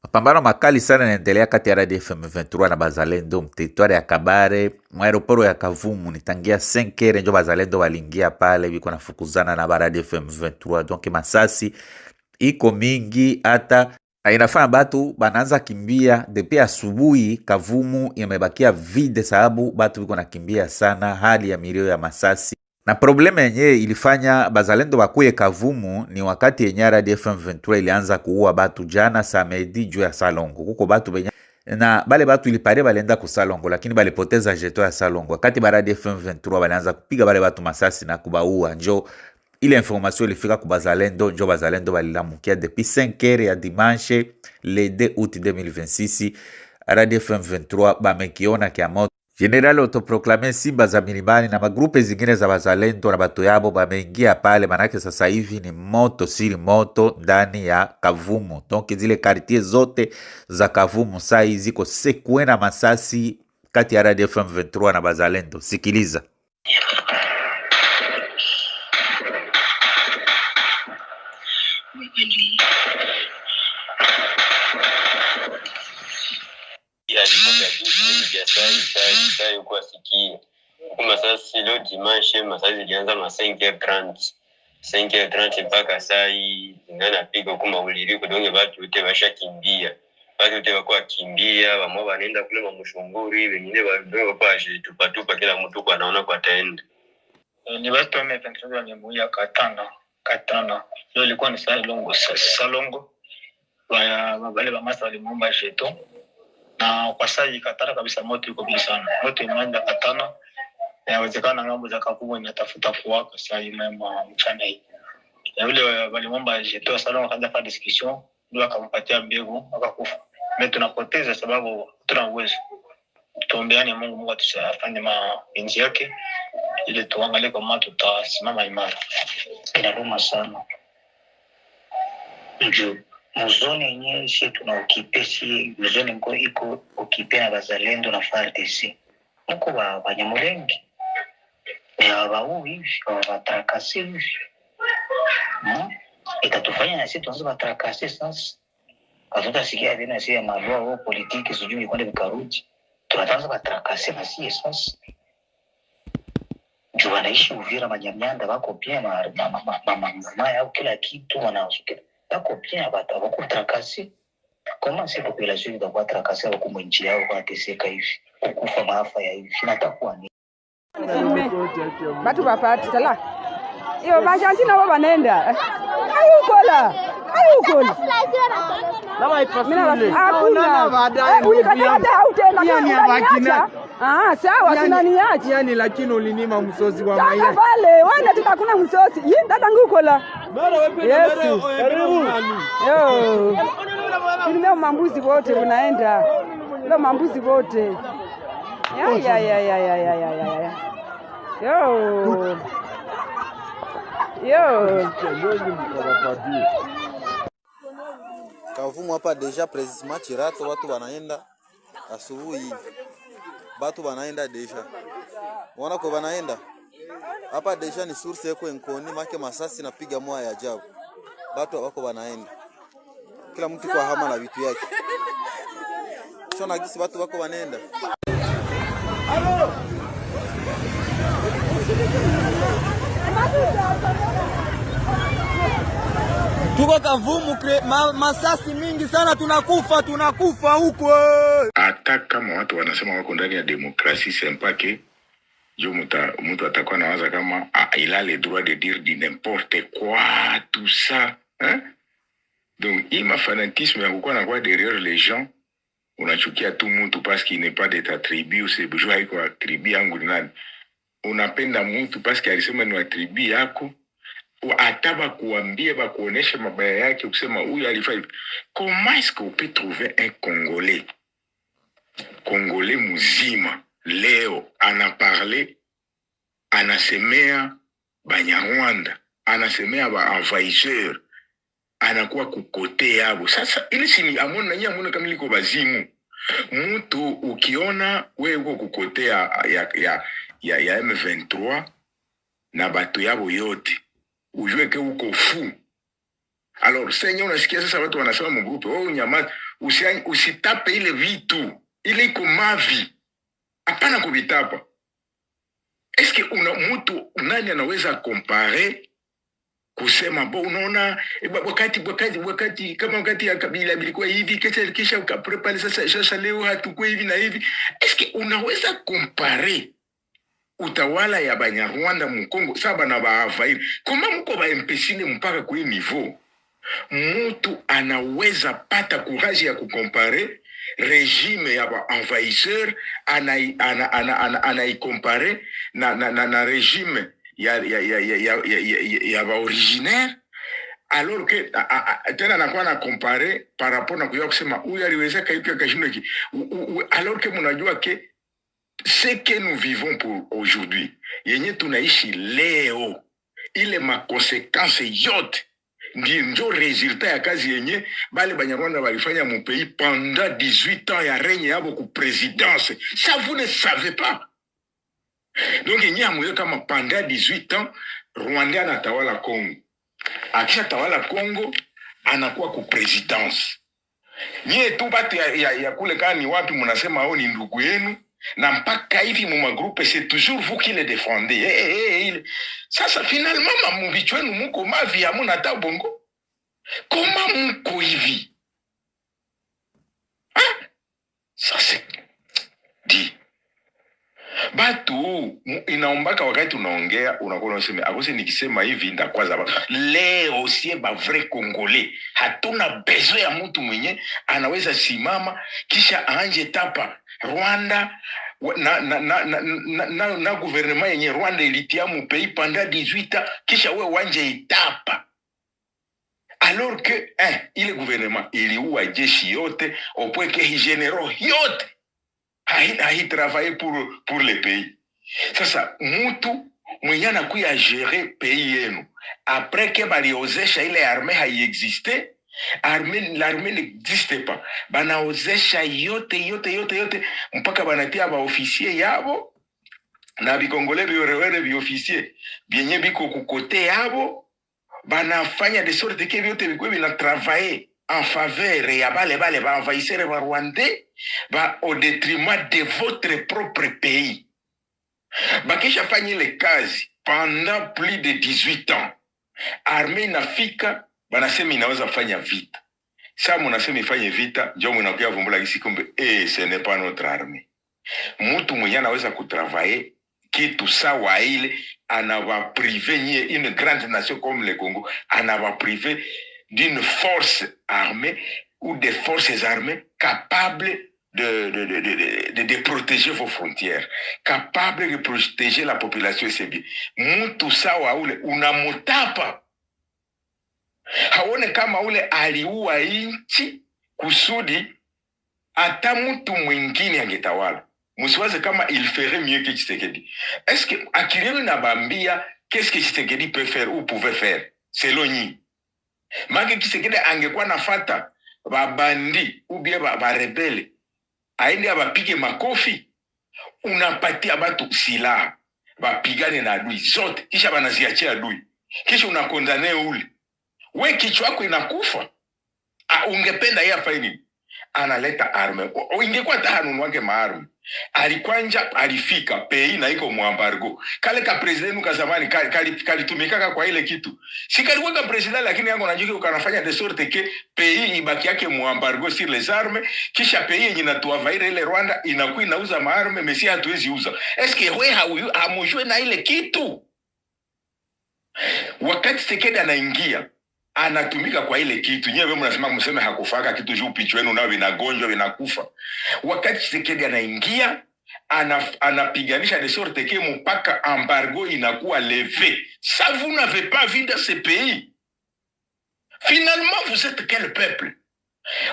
Mapambano makali sana yanaendelea kati ya RDF M23 na bazalendo mteritwari ya Kabare mwaeroporo ya Kavumu. Nitangia 5h njo bazalendo walingia pale biko nafukuzana na RDF M23, donc masasi iko mingi hata inafanya batu banaanza kimbia depuis asubuhi. Kavumu imebakia vide sababu batu biko nakimbia sana, hali ya milio ya masasi. Na probleme yenye ilifanya bazalendo bakuye Kavumu ni wakati yenye RDF M23 ilianza kuua batu jana samedi juu ya Salongo. Kuko batu benya na bale batu ilipare balenda ku Salongo, lakini balipoteza jeto ya Salongo. Wakati ba RDF M23 balianza kupiga bale batu masasi na kubaua, njo ile information ilifika ku bazalendo, njo bazalendo balilamukia depuis 5h ya dimanche le 2 août 2026. RDF M23 bamekiona kia moto. General autoproclame Simba za milimani na magrupe zingine za bazalendo na bato yabo bameingia pale, manake sasa hivi ni moto siri moto ndani ya Kavumu. Donc zile quartier zote za Kavumu saa hizi ziko sekwe na masasi kati ya RDF M23 na bazalendo. Sikiliza. Masasi leo dimanche, masasi ilianza ma 5h30 mpaka sai ngana piga kuma uliri kudonge batu wote bashakimbia. Batu wote wako kimbia, bamwa banaenda kule mamushunguri, wengine bado baje tupatupa, kila mtu kwa anaona kwa taenda. Ni watu wamependelea ni muya katana. Leo ilikuwa ni Salongo. Wale ba masa walimuomba jeto. Na kwa sasa ikatara kabisa, moto iko bila sana. Moto imeanza katana. Inawezekana ngambo za Kavumu inatafuta kuwaka saa hii mchana hii. Na yule walimwomba jeto Salongo akaanza kwa discussion, ndio akampatia mbegu akakufa. Mimi tunapoteza sababu tuna uwezo. Tuombeane Mungu atusafanye mapenzi yake ili tuangalie kama tutasimama imara. Inaruma sana. Ndio mzoni yenyewe sisi tunaukipesi, mzoni mko iko ukipena bazalendo na FARDC. Mko wa Banyamulenge. Wao hivi watakasi hivi. Itatufanya na sisi tuanze batakasi sasa. Katuta sikia tena sisi madoa wao politiki sijui kwenda vikarudi. Tunaanza batakasi na sisi sasa. Juu wanaishi Uvira Manyamyanda wako pia mama yao kila kitu wanaoshika. Wako pia wako trakasi. Kama si population itakuwa trakasi wako mwenji yao kwa teseka hivi. Kukufa maafa ya hivi. Natakuwa ni batu bapati tala. Iyo Argentina wao wanaenda. Ayukola. Mama ipasule. Hakuna baadaye. Ulikata hautenda kama. Sawa tunaniacha. Yani lakini ulinima msozi wa mayai. Vale, wenda tutakuna msozi. Dada ngukola. Yesu. Karibu. Yo. Leo mambuzi wote unaenda. Leo mambuzi wote. Ya. Yo. Kavumu hapa deja president Chirato, watu wanaenda asubuhi. Batu wanaenda deja. Wana kwa wanaenda. Hapa deja ni source yako enkoni make masasi na piga moya ya ajabu. Batu wako wanaenda. Kila mtu kwa hama na vitu yake. Shona gisi batu wako wanaenda. Tuko Kavumu masasi mingi sana, tunakufa huko. Hata kama watu wanasema wako ndani ya demokrasi sempake, jo mtu atakuwa nawaza kama il a le droit de dire du n'importe quoi tout ça, hein? Donc ima fanatisme ya kukuwa na kwa derrière les gens, unachukia tu mtu parce qu'il n'est pas de ta tribu, ou c'est besoin haiko tribu yangu ni nani. Unapenda mtu parce qu'il alisema ni wa tribu yako. Ataba kuambia ba kuonesha mabaya yake kusema huyu alifanya. Comment est-ce qu'on peut trouver un Congolais mzima leo anasemea Banyarwanda, anasemea ba envahisseur anakuwa kukote yabo. Sasa ile sini amona nyinyi amona kama liko bazimu. Mtu ukiona wewe uko kukote ya M23 na batu yabo yote, ujue ke uko fu. Alors senyo unasikia sasa watu wanasema mu groupe, "Oh nyamaza, usitape ile vitu. Ile iko mavi." Hapana kubitapa. Eske una mtu nani anaweza compare kusema bo unaona wakati kama wakati ya Kabila bilikuwa hivi kisha ukaprepare sasa leo hatuko hivi na hivi. Eske unaweza compare utawala ya Banyarwanda mu Kongo saba na baavairi kama mko ba MPCine mpaka kwa niveau? Mtu anaweza pata courage ya kukompare regime ya ba envahisseur anaicompare na regime ya ba originaire, alors que tena anakuwa na compare par rapport na kuya kusema huyu aliweza kaipi akashinda ki, alors que mnajua ke ce que nous vivons pour aujourd'hui yenye tunaishi leo, ile ma conséquences yote ndio resultat ya kazi yenye bale Banyarwanda walifanya mu pays pendant 18 ans ya règne yabo ku présidence. Ça vous ne savez pas. Donc yenye amoyo kama pendant 18 ans Rwanda anatawala Congo. Akisha tawala Congo anakuwa ku présidence. Nyie tu batu ya kule kani wapi mnasema hao ni ndugu yenu na mpaka hivi mu magroupe c'est toujours vous qui les défendez. Sasa finalement mamuvichwenu muko mavi hamuna hata bongo. Koma muko hivi? Ça c'est dit. Batu inaombaka wakati unaongea unakuwa unasema akose nikisema hivi ndakwaza ba. Leo sie ba vrai congolais hatuna besoin ya mtu mwenye anaweza simama kisha anje tapa Rwanda na gouvernement yenye Rwanda ilitia mu pays pendant 18 ans kisha we wanje itapa, alors que ile gouvernement iliua jeshi yote au point que généraux yote haï travailler pour le pays. Sasa mtu mwenye anakuya gérer pays yenu après que baliozesha ile armée haïexiste, l'armée n'existe pas, banaozesha yote mpaka banatia ba officier yabo na bikongole biorewere bi officier bienye biko kukote yabo, banafanya de sorte que biote bikwe bina travailler en faveur ya bale ba envahisseur ba rwandais ba au détriment de votre propre pays. Bakisha fanya ile kazi pendant plus de 18 ans, armée inafika banasema inaweza fanya vita. Sasa mnasema ifanye vita, ndio mnakuja vumbula kisi kumbe ce n'est pas notre armée. Mtu mwenye anaweza kutravailler kitu sawa ile anava priver une grande nation comme le Congo, anava priver d'une force armée ou des forces armées capables de protéger vos frontières, capables de protéger la population. C'est bien. Mtu sawa ule unamutapa. Haone kama ule aliua inchi kusudi ata mtu mwingine angetawala. Musiwaze kama il ferait mieux que Tshisekedi. Est-ce que akiliwe na bambia qu'est-ce que Tshisekedi peut faire ou pouvait faire selon nyi? Maki Tshisekedi angekuwa nafata babandi ou bien ba rebelle aende abapige makofi, unapatia batu silaha bapigane na adui zote kisha banaziachia adui kisha unakondane ule we kichwa yako inakufa. Ungependa yeye afanye nini? Analeta arme. Ingekuwa tahanu wake maarme. Alikwanja alifika pei na iko muambargo. Kale ka president nuka zamani kalitumikaka kwa ile kitu. Si kalikuwa ka president lakini yango najua ukanafanya de sorte que pei ibaki yake muambargo sur les armes, kisha pei yenye natuavaire ile Rwanda inakuwa inauza maarme mesi hatuwezi uza. Eske we hamujue na ile kitu? Wakati Tshisekedi anaingia anatumika kwa ile kitu. Nyewe mnasema mseme hakufaka kitu juu pichwa yenu nao vinagonjwa vinakufa. Wakati Tshisekedi anaingia anapiganisha de sorte que mpaka embargo inakuwa levé. Ça vous n'avez pas vu dans ce pays. Finalement vous êtes quel peuple?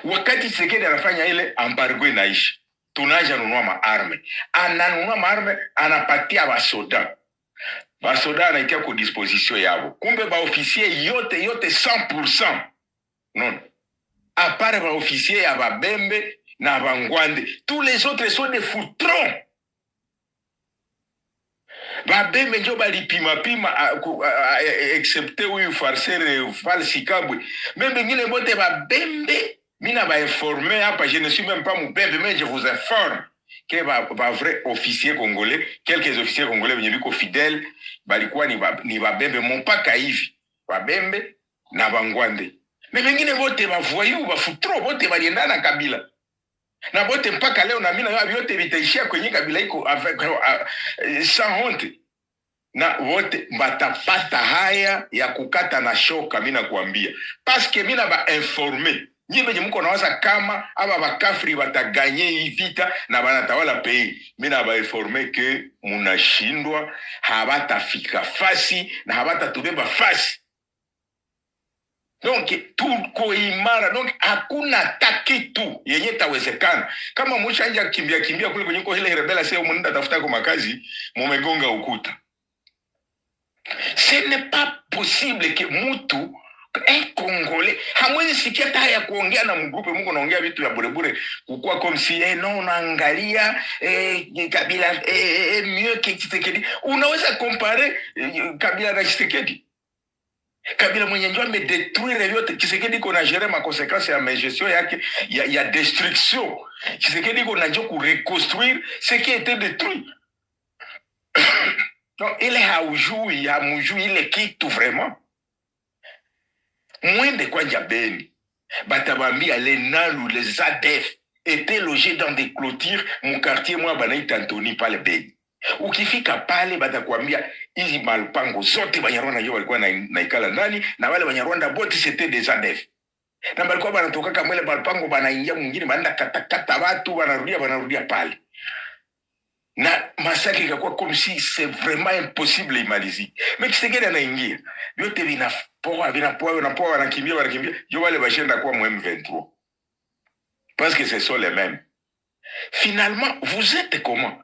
Wakati Tshisekedi anafanya ile embargo inaishi, tunaja nunua maarme. Ananunua maarme anapatia basoda. basoda anaitia ku disposition yabo, kumbe ba officier yote 100% non, à part ba officier ya babembe na bangwande, tous les autres sont des foutrons. Babembe njo balipima excepté huyu farceur Falsi Kabwe, même bengine bote babembe. Mina ba informer hapa, je ne suis même pas mubembe, mais je vous informe que ba vrai officier congolais, quelques officiers congolais wenye biko fidèle balikuwa ni babembe mpaka hivi, babembe na bangwande. Mais bengine bote ba voyou ba futro bote balienda na Kabila. Na bote mpaka leo na mina yote vitaishia kwenye Kabila iko avec sans honte. Na wote batapata haya ya kukata na shoka, mina kuambia. Parce que mina ba informer. Nyinyi mko nawaza kama aba bakafri bataganye hii vita na banatawala pays. Mina ba informer que munashindwa, habatafika fasi na habatatubeba fasi. Donc tuko imara, donc hakuna takitu yenye tawezekana. Kama mshanja kimbia kule kwenye ile rebela sasa mnenda tafuta kwa makazi, mumegonga ukuta. Ce n'est pas possible que mutu un Congolais hamwezi sikia hata ya kuongea na mgrupe, Mungu naongea vitu vya burebure kukua comme si non unaangalia Kabila mieux que Tshisekedi. Unaweza comparer Kabila na Tshisekedi? Kabila mwenye njoo amedetruire yote, Tshisekedi kona gérer ma conséquence ya gestion yake ya destruction. Tshisekedi kona njoo ku reconstruire ce qui était détruit. Donc il haujui ile kitu vraiment. Mwende kwanja Beni, batabambia les Nalu, les ADF étaient logés dans des clôtures mon quartier moi banaita Antoni pale Beni. Ukifika pale batakwambia hizi malpango zote Banyarwanda ndio walikuwa naikala ndani, na wale Banyarwanda bote c'était des ADF. Na balikuwa banatoka kama ile malpango banaingia mwingine banaenda katakata watu wanarudia pale. Na massacre ikakuwa comme si c'est vraiment impossible imalizi. Mais Tshisekedi anaingia, yote vinapoa wanakimbia, yo wale bashenda kwa M23. Parce que ce sont les mêmes. Finalement, vous êtes comment?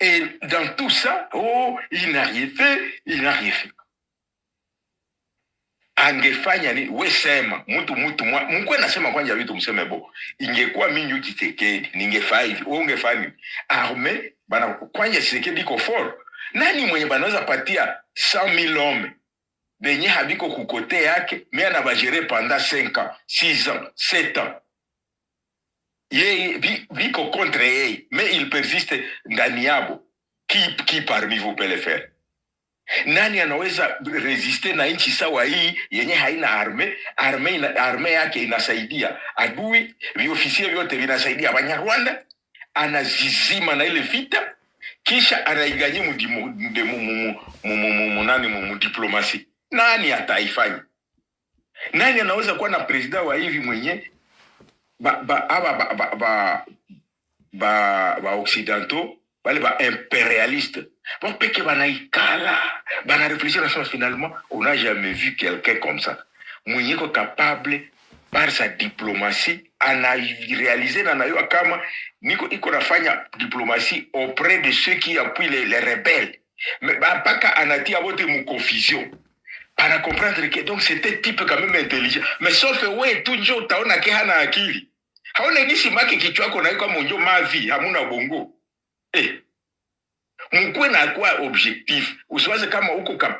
Et dans tout ça, il n'a rien fait. Angefanya ni we sema mtu mkwe nasema kwanja vitu mseme bo ingekuwa minyu Tshisekedi ningefanya hivi ungefanya arme bana kwanja Tshisekedi iko fort. Nani mwenye banaweza patia 100,000 hommes benye habiko kukote yake mais anabagere pendant 5 ans 6 ans 7 ans yeye biko contre yeye mais il persiste ndani yabo. Qui parmi vous peut le faire? Nani anaweza resiste na nchi sawa hii yenye haina arme yake inasaidia adui, viofisier vyote vinasaidia Banyarwanda, anazizima na ile vita kisha anaiganye mu diplomasi. Nani ataifanya? Nani anaweza kuwa na president wa hivi mwenye ba occidentaux bale ba impérialiste bon peke banaikala bana réfléchir à ça. Finalement on n'a jamais vu quelqu'un comme ça mwenye ko capable par sa diplomatie ana réaliser na nayo kama niko iko nafanya diplomatie auprès de ceux qui appuient les rebelles, mais paka anatia wote mu confusion para comprendre que donc c'était type quand même intelligent. Mais sauf wewe tu njo utaona ke hana akili, haona gisi make kichwa yako na iko monjo mavi hamuna bongo. Mkwe na kwa objectif. Usiwaze kama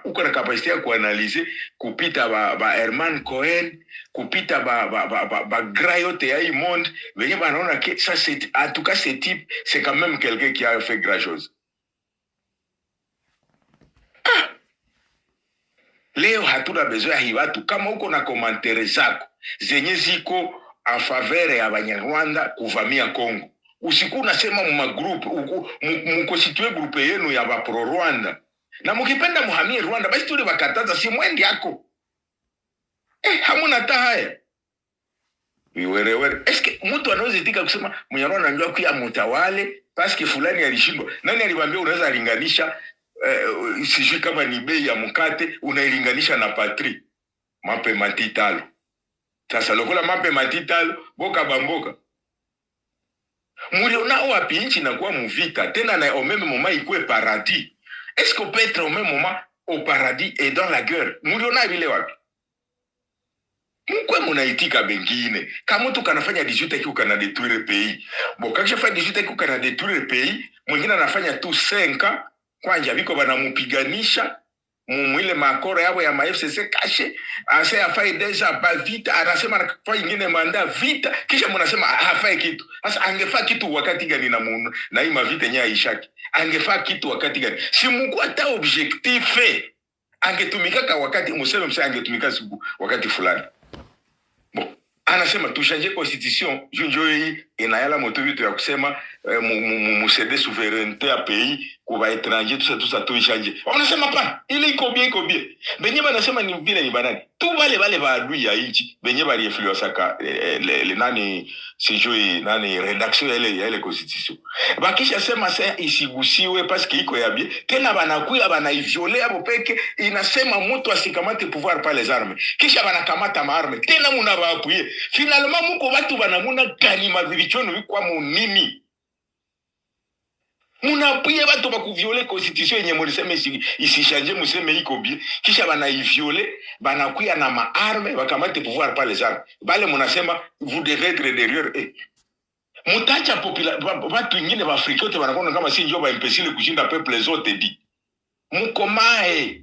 uko na kapasite ya kuanalize kupita ba Herman Cohen, kupita ba grayote ya hii monde, venye banaona que ça c'est en tout cas ce type c'est quand même quelqu'un qui a fait grand chose. Leo hatuna besoin ya hii watu. Kama uko na commentaire zako zenye ziko en faveur ya Banyarwanda kuvamia Kongo, usiku unasema mumagrupe mukositue grupe yenu ya pro Rwanda, na mukipenda muhamie Rwanda basi tuli bakataza si mwendi yako. Hamuna ta haya wiwerewere. Eske mtu anaweza itika kusema Munyarwanda njoo kuya mutawale paske fulani alishindwa? Nani aliwaambia unaweza linganisha sijui kama ni bei ya mkate unailinganisha na patri mape matitalo? Sasa lokola mape matitalo boka bamboka Muriona wapi nchi na kuwa muvita tena na au même moment ikwe paradis? Est-ce qu'on peut être au même moment au paradis et dans la guerre. Muliona vile wapi? Mkwe munaitika bengine. Kama mtu kanafanya 18 kiko kana détruire pays. Bon, kakisha fanya 18 kiko kana détruire pays, mwingine anafanya tu 5 kwanja biko banamupiganisha mwile makoro yabo ya FCC kashe, ase afai deja ba vita, anasema anafanya ingine manda vita, kisha mnasema hafai kitu. Sasa angefaa kitu wakati gani na hii mavita nya ishaki? Angefaa kitu wakati gani? Si mko ata objectif angetumika wakati museme msa angetumika siku wakati fulani. Bon, anasema tushanje constitution junjo hii inayala moto vitu ya kusema musede souveraineté ya pays kwa étranger tout ça tuishanje. Wanasema pa ile iko bien. Benye banasema ni vile ni banani. Tu wale baadui ya inchi benye bali influence ka le nani sijui nani rédaction ile constitution. Bakisha sema sasa isigusiwe parce que iko ya bien. Tena banakuya banaiviole hapo peke inasema mtu asikamate pouvoir par les armes. Kisha banakamata maarme. Tena munabapuye. Finalement muko watu banamuna gani mavilichono wikwa munini. Munapuye watu bakuviole constitution yenye muliseme isishanje museme iko bien. Kisha banaiviole, banakuya na maarme, bakamate pouvoir par les armes. Bale munasema vous devez être derrière eux. Mutacha watu wengine wa Afrika wote wanakona kama si njoba imbecile kushinda peuple zote di. Mukomae.